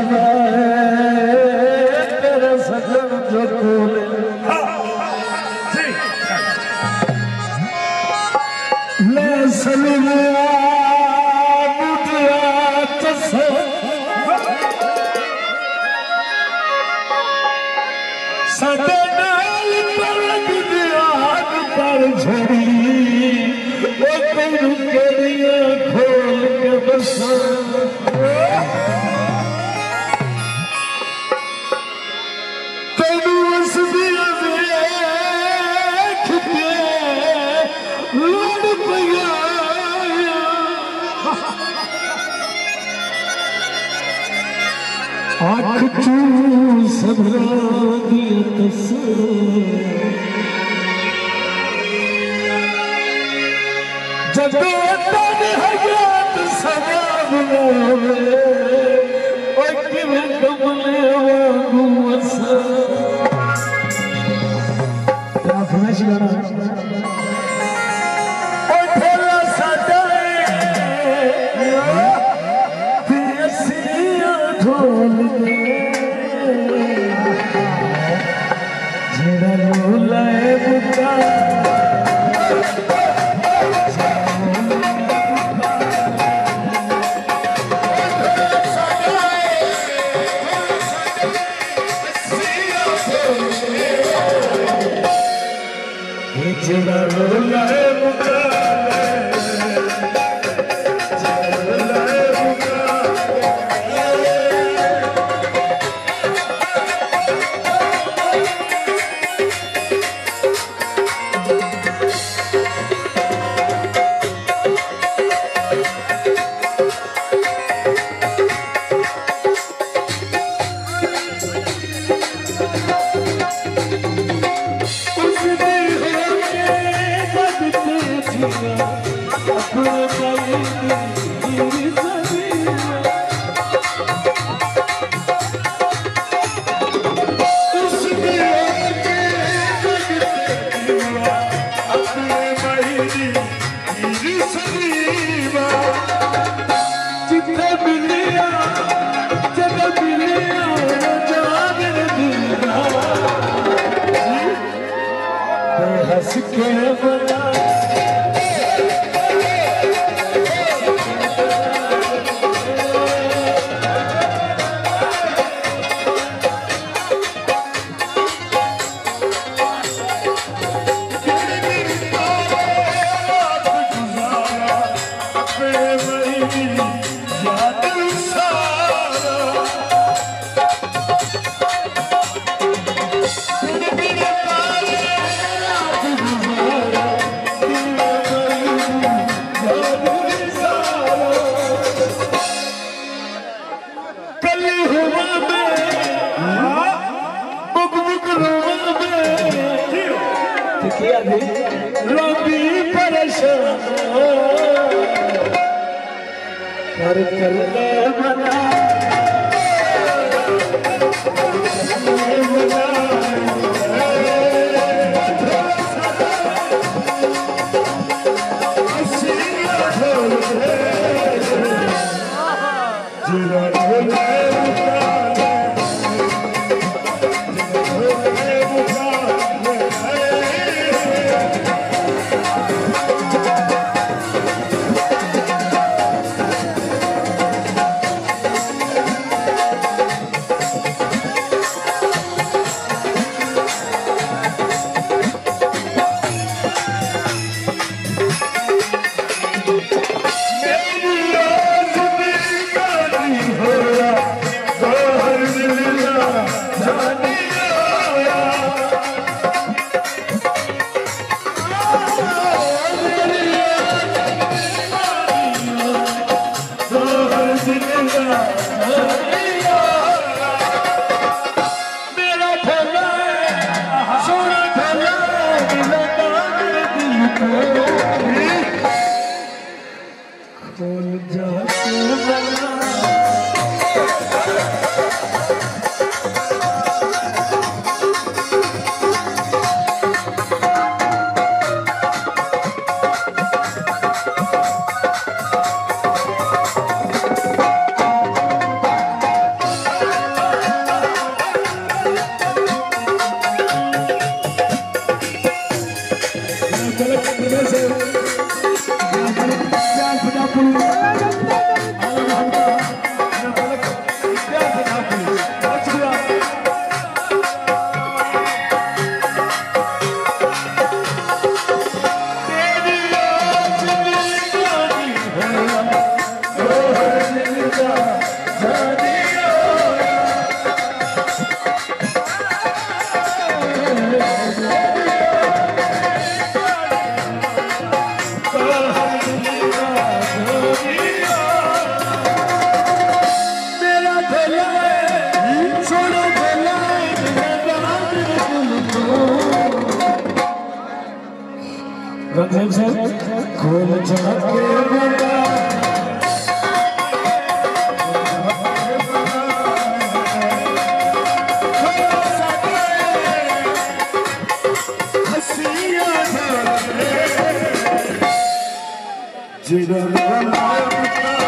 खुदा है तेरा सजन जो बोले ले सलिया मुझे तसे सदे नाल पर दियान पर झड़ी वो तेरू केड़िया खोल के बसा तेरू उस दिया देख के लड़ पया आँख चू सबरा दिया तस्वीर जब तन हयात सवाब लावे और किवे कमले वागू असा तेरा फरमाइश गाना ओ थोड़ा सदाए पियसिया ढोल जेड़ा रोलाए बुका जेड़ा रोलाए बुका हंस के बना रबी परेशान कर ले मना खोल जाके बता हसिया जिधर